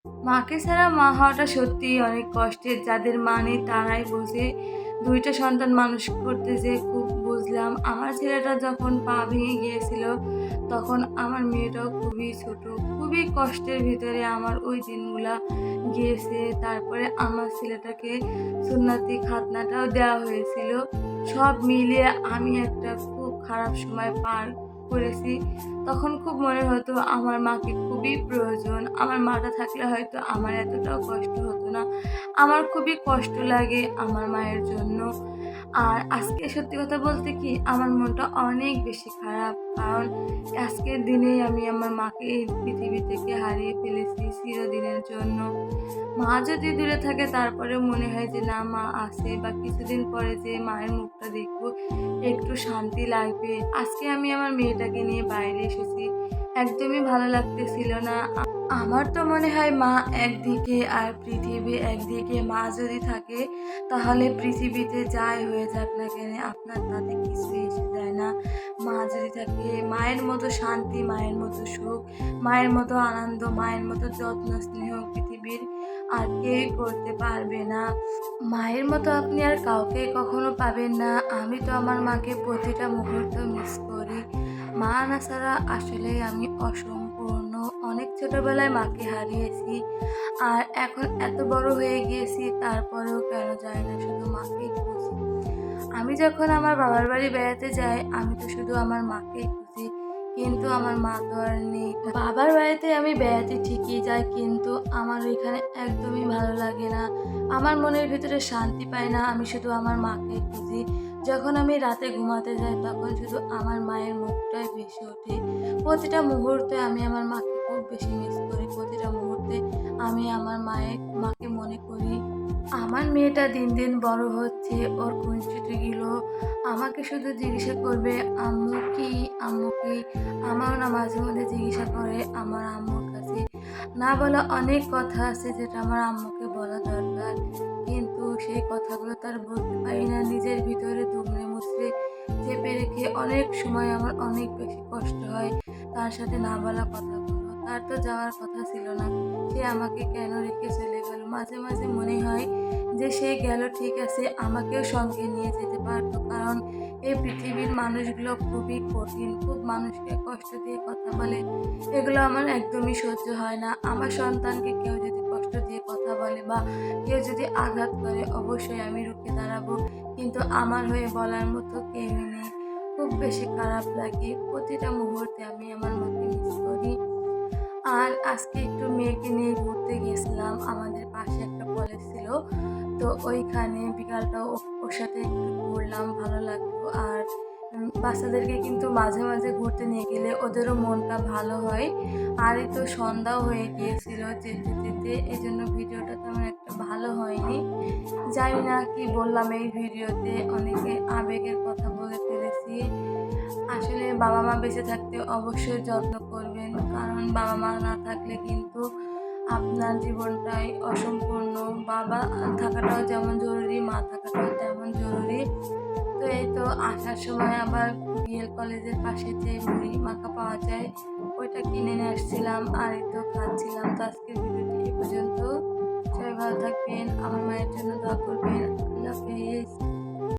মাকে ছাড়া মা হওয়াটা সত্যিই অনেক কষ্টের। যাদের মা নেই তারাই বোঝে। ২ টা সন্তান মানুষ করতে যেয়ে খুব বুঝলাম। আমার ছেলেটা যখন পা ভেঙে গিয়েছিল, তখন আমার মেয়েটাও খুবই ছোট। খুবই কষ্টের ভিতরে আমার ওই দিনগুলা গিয়েছে। তারপরে আমার ছেলেটাকে সুন্নাতি খাতনাটাও দেওয়া হয়েছিল। সব মিলিয়ে আমি একটা খুব খারাপ সময় পার করেছি। তখন খুব মনে হতো আমার মাকে খুবই প্রয়োজন। আমার মাটা থাকলে হয়তো আমার এতটাও কষ্ট হতো না। আমার খুবই কষ্ট লাগে আমার মায়ের জন্য। আর আজকে সত্যি কথা বলতে কি আমার মনটা অনেক বেশি খারাপ। কারণ আজকের দিনেই আমি আমার মাকে এই পৃথিবী থেকে হারিয়ে ফেলেছি চিরদিনের জন্য। মা যদি দূরে থাকে তারপরেও মনে হয় যে না মা আছে বা কিছুদিন পরে যে মায়ের মুখটা দেখবো একটু শান্তি লাগবে। আজকে আমি আমার মেয়েটাকে নিয়ে বাইরে এসেছি। একদমই ভালো লাগতেছিল না। আমার তো মনে হয় মা একদিকে আর পৃথিবী একদিকে। মা যদি থাকে তাহলে পৃথিবীতে যাই হয়ে যাক না কেন আপনার তাতে কিছুই এসে যায় না। মা যদি থাকে মায়ের মতো শান্তি, মায়ের মতো সুখ, মায়ের মতো আনন্দ, মায়ের মতো যত্ন স্নেহ পৃথিবীর আর কেউই করতে পারবে না। মায়ের মতো আপনি আর কাউকে কখনো পাবেন না। আমি তো আমার মাকে প্রতিটা মুহূর্ত মিস করি। মা না ছাড়া আসলেই আমি অসম্পূর্ণ। অনেক ছোটবেলায় মাকে হারিয়েছি। আর এখন এত বড় হয়ে গিয়েছি তারপরেও কেন জানি না শুধু মাকেই খুঁজি। আমি যখন আমার বাবার বাড়ি বেড়াতে যাই আমি তো শুধু আমার মাকেই খুঁজি। কিন্তু আমার মা তো আর নেই। বাবার বাড়িতে আমি বেড়াতে ঠিকই যাই কিন্তু আমার ওইখানে একদমই ভালো লাগে না। আমার মনের ভিতরে শান্তি পাই না। আমি শুধু আমার মাকেই খুঁজি। যখন আমি রাতে ঘুমাতে যাই তখন শুধু আমার মায়ের মুখটাই ভেসে ওঠে। প্রতিটা মুহূর্তে আমি আমার মাকে খুব বেশি মিস করি। প্রতিটা মুহূর্তে আমি আমার মাকে মনে করি। আমার মেয়েটা দিন দিন বড় হচ্ছে। ওর খুনসুটিগুলো আমাকে শুধু জিজ্ঞাসা করবে, "আম্মু কি? আম্মু কি?" আমারও না মাঝে মধ্যে জিজ্ঞাসা করে আমার আম্মুর কাছে। না বলা অনেক কথা আছে যেটা আমার আম্মুকে বলা দরকার। কিন্তু সেই কথাগুলো তো আর বলতে পারি না। নিজের ভিতরে দুমড়ে মুচড়ে চেপে রেখে অনেক সময় আমার অনেক বেশি কষ্ট হয় তার সাথে না বলা কথাগুলো। তার তো যাওয়ার কথা ছিল না। সে আমাকে কেন রেখে চলে গেল? মাঝে মাঝে মনে হয় যে সে গেল ঠিক আছে, আমাকেও সঙ্গে নিয়ে যেতে পারতো। কারণ এই পৃথিবীর মানুষগুলো খুবই কঠিন। খুব মানুষকে কষ্ট দিয়ে কথা বলে। এগুলো আমার একদমই সহ্য হয় না। আমার সন্তানকে কেউ যদি কষ্ট দিয়ে কথা বলে বা কেউ যদি আঘাত করে অবশ্যই আমি রুখে দাঁড়াবো। কিন্তু আমার হয়ে বলার মতো কেউই নেই। খুব বেশি খারাপ লাগে। প্রতিটা মুহূর্তে আমি আমার মাকে মিস করি। আর আজকে একটু মেয়েকে নিয়ে ঘুরতে গিয়েছিলাম। আমাদের পাশে একটা কলেজ ছিল। তো ওইখানে বিকালটা ওর সাথে একটু ঘুরলাম, ভালো লাগলো। আর বাচ্চাদেরকে কিন্তু মাঝে মাঝে ঘুরতে নিয়ে গেলে ওদেরও মনটা ভালো হয়। আর এই তো সন্ধ্যাও হয়ে গিয়েছিল যেতে যেতে। এজন্য ভিডিওটা তেমন একটা ভালো হয়নি। জানি না কি বললাম এই ভিডিওতে, অনেকে আবেগের কথা বলে ফেলেছি। আসলে বাবা-মা বেঁচে থাকতে অবশ্যই যত্ন করবেন। কারণ বাবা-মা না থাকলে কিন্তু আপনার জীবনটাই অসম্পূর্ণ। বাবা থাকাটাও যেমন জরুরি, মা থাকাটাও তেমন জরুরি। তো এই তো আসার সময় আবার বিএল কলেজের পাশে যে মুড়ি মাখা পাওয়া যায়, ওইটা কিনে নিয়ে আসছিলাম। আর এই তো খাচ্ছিলাম। তো আজকের ভিডিওটি এই পর্যন্ত। সবাই ভালো থাকবেন। আমার মায়ের জন্য দোয়া করবেন। আল্লাহ হাফেজ।